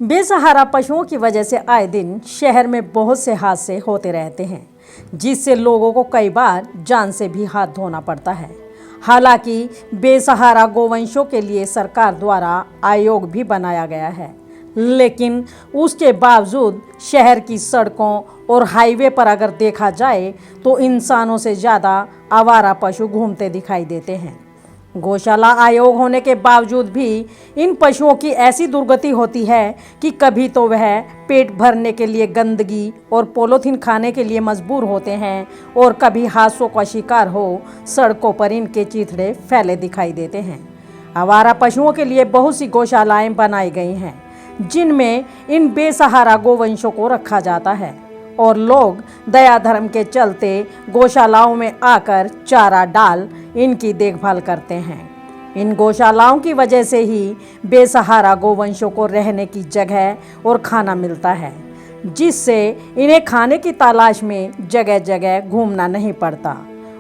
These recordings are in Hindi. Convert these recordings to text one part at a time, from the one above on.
बेसहारा पशुओं की वजह से आए दिन शहर में बहुत से हादसे होते रहते हैं, जिससे लोगों को कई बार जान से भी हाथ धोना पड़ता है। हालांकि बेसहारा गोवंशों के लिए सरकार द्वारा आयोग भी बनाया गया है, लेकिन उसके बावजूद शहर की सड़कों और हाईवे पर अगर देखा जाए तो इंसानों से ज़्यादा आवारा पशु घूमते दिखाई देते हैं। गौशाला आयोग होने के बावजूद भी इन पशुओं की ऐसी दुर्गति होती है कि कभी तो वह पेट भरने के लिए गंदगी और पॉलीथीन खाने के लिए मजबूर होते हैं और कभी हादसों का शिकार हो सड़कों पर इनके चीथड़े फैले दिखाई देते हैं। आवारा पशुओं के लिए बहुत सी गौशालाएं बनाई गई हैं, जिनमें इन बेसहारा गोवंशों को रखा जाता है और लोग दया धर्म के चलते गौशालाओं में आकर चारा डाल इनकी देखभाल करते हैं। इन गौशालाओं की वजह से ही बेसहारा गोवंशों को रहने की जगह और खाना मिलता है, जिससे इन्हें खाने की तलाश में जगह जगह घूमना नहीं पड़ता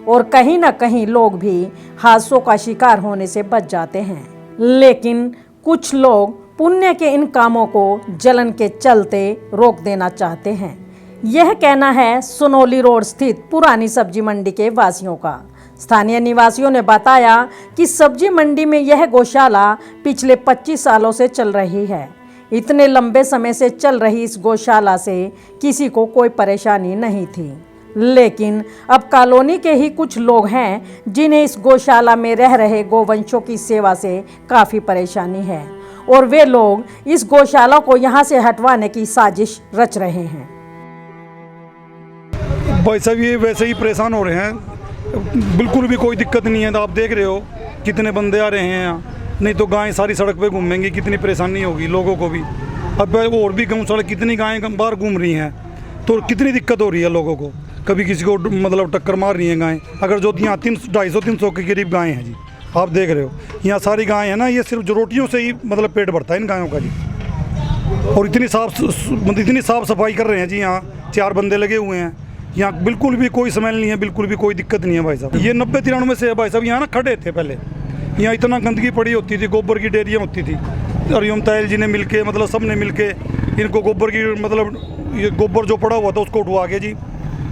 और कहीं ना कहीं लोग भी हादसों का शिकार होने से बच जाते हैं। लेकिन कुछ लोग पुण्य के इन कामों को जलन के चलते रोक देना चाहते हैं। यह कहना है सोनोली रोड स्थित पुरानी सब्जी मंडी के वासियों का। स्थानीय निवासियों ने बताया कि सब्जी मंडी में यह गौशाला पिछले 25 सालों से चल रही है। इतने लंबे समय से चल रही इस गौशाला से किसी को कोई परेशानी नहीं थी, लेकिन अब कॉलोनी के ही कुछ लोग हैं जिन्हें इस गौशाला में रह रहे गोवंशों की सेवा से काफ़ी परेशानी है और वे लोग इस गौशाला को यहाँ से हटवाने की साजिश रच रहे हैं। भाई साहब ये वैसे ही परेशान हो रहे हैं, बिल्कुल भी कोई दिक्कत नहीं है। तो आप देख रहे हो कितने बंदे आ रहे हैं यहाँ, नहीं तो गायें सारी सड़क पे घूमेंगी, कितनी परेशानी होगी लोगों को भी। अब और भी गौशाला कितनी गायें बाहर घूम रही हैं, तो कितनी दिक्कत हो रही है लोगों को। कभी किसी को मतलब टक्कर मार रही हैं गायें। अगर जो यहाँ 250-300 के करीब गायें हैं जी, आप देख रहे हो यहाँ सारी गायें हैं ना, ये सिर्फ जो रोटियों से ही मतलब पेट भरता है इन गायों का जी। और इतनी साफ सफाई कर रहे हैं जी, यहाँ 4 बंदे लगे हुए हैं। यहाँ बिल्कुल भी कोई स्मेल नहीं है, बिल्कुल भी कोई दिक्कत नहीं है भाई साहब। ये 90-93 से है भाई साहब। यहाँ ना खड़े थे पहले, यहाँ इतना गंदगी पड़ी होती थी, गोबर की डेयरियाँ होती थी। अरियम तायल जी ने मिलके मतलब सब ने मिलके इनको गोबर की मतलब ये गोबर जो पड़ा हुआ था उसको उठवा के जी,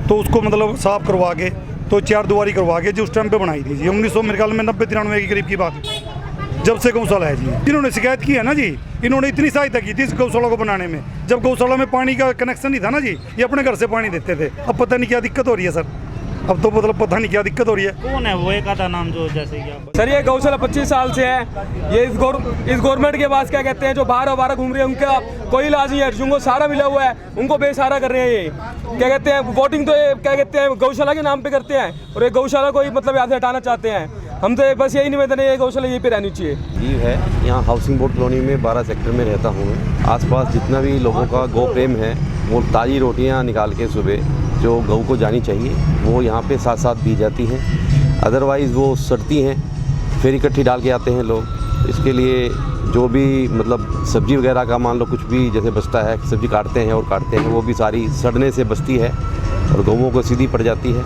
तो उसको मतलब साफ़ करवा के तो 4 दुआरी करवा के जी उस टाइम पे बनाई थी जी। 1900 मेरे ख्याल में 90-93 के करीब की बात है, जब से गौशाला है जी। जिन्होंने शिकायत की है ना जी, इन्होंने इतनी सहायता की थी इस गौशाला को बनाने में। जब गौशाला में पानी का कनेक्शन नहीं था ना जी, ये अपने घर से पानी देते थे। अब पता नहीं क्या दिक्कत हो रही है सर, अब तो मतलब पता नहीं क्या दिक्कत हो रही है। कौन है वो एक आधा नाम जो जैसे कि सर ये गौशाला 25 साल से है। ये इस गवर्नमेंट के पास क्या कहते हैं, जो बाहर घूम रहे हैं उनका कोई इलाज नहीं है। जिनको सारा मिला हुआ है उनको बेसहारा कर रहे हैं। ये क्या कहते हैं, वोटिंग तो ये क्या कहते हैं गौशाला के नाम पे करते हैं और ये गौशाला को ही मतलब यहाँ से हटाना चाहते हैं। हम तो बस यही निवेदन है, ये गौशाला यहीं पे रहनी चाहिए। ये है यहाँ हाउसिंग बोर्ड कॉलोनी में 12 सेक्टर में रहता हूँ मैं। आसपास जितना भी लोगों का गौ प्रेम है, वो ताज़ी रोटियाँ निकाल के सुबह जो गऊ को जानी चाहिए वो यहाँ पे साथ साथ दी जाती हैं। अदरवाइज़ वो सड़ती हैं, फिर इकट्ठी डाल के आते हैं लोग। इसके लिए जो भी मतलब सब्जी वगैरह का मान लो कुछ भी जैसे बचता है, सब्जी काटते हैं वो भी सारी सड़ने से बचती है और गऊओं को सीधी पड़ जाती है।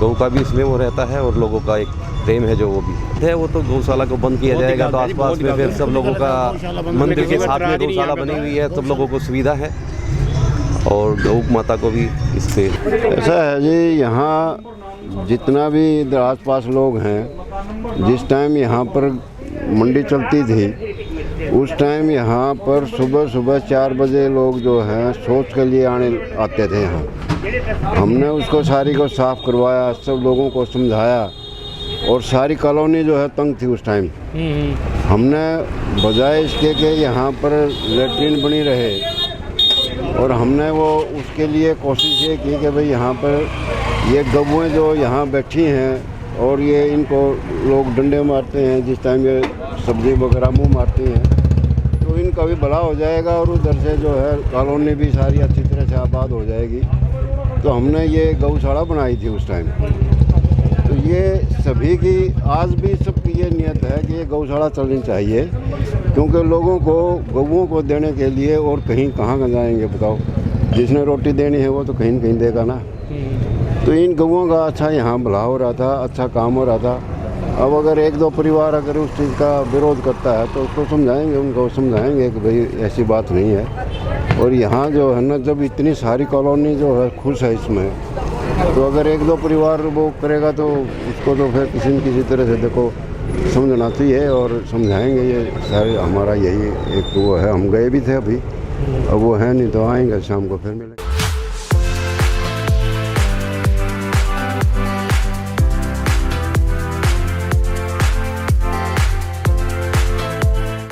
गऊ का भी इसमें वो रहता है और लोगों का एक प्रेम है जो वो भी है। वो तो गौशाला को बंद किया जाएगा तो आसपास में फिर सब लोगों का मंदिर के साथ में गौशाला बनी हुई है, सब लोगों को सुविधा है और गौ माता को भी इससे ऐसा है जी। यहाँ जितना भी आस पास लोग हैं, जिस टाइम यहाँ पर मंडी चलती थी उस टाइम यहाँ पर सुबह 4 बजे लोग जो हैं शौच के लिए आते थे यहाँ। हमने उसको सारी को साफ़ करवाया, सब लोगों को समझाया और सारी कॉलोनी जो है तंग थी उस टाइम। हमने बजाय इसके कि यहाँ पर लेटरिन बनी रहे और हमने वो उसके लिए कोशिश ये की कि भाई यहाँ पर ये गऊएं जो यहाँ बैठी हैं और ये इनको लोग डंडे मारते हैं जिस टाइम ये सब्ज़ी वगैरह मुँह मारती हैं, तो इनका भी भला हो जाएगा और उधर से जो है कॉलोनी भी सारी अच्छी तरह से आबाद हो जाएगी। तो हमने ये गौशाला बनाई थी उस टाइम। तो ये सभी की आज भी सबकी ये नियत है कि ये गौशाला चलनी चाहिए, क्योंकि लोगों को गऊओं को देने के लिए और कहीं कहाँ जाएंगे बताओ। जिसने रोटी देनी है वो तो कहीं न कहीं देगा ना। तो इन गऊओं का अच्छा यहाँ भला हो रहा था, अच्छा काम हो रहा था। अब अगर एक दो परिवार अगर उस चीज़ का विरोध करता है तो उसको समझाएंगे, उनको समझाएंगे कि भाई ऐसी बात नहीं है। और यहाँ जो है ना, जब इतनी सारी कॉलोनी जो है खुश है इसमें, तो अगर एक दो परिवार वो करेगा तो उसको तो फिर किसी न किसी तरह से देखो समझना चाहिए और समझाएंगे। ये सारे हमारा यही एक वो है, हम गए भी थे अभी, अब वो है नहीं तो आएंगे शाम को फिर मिलेंगे।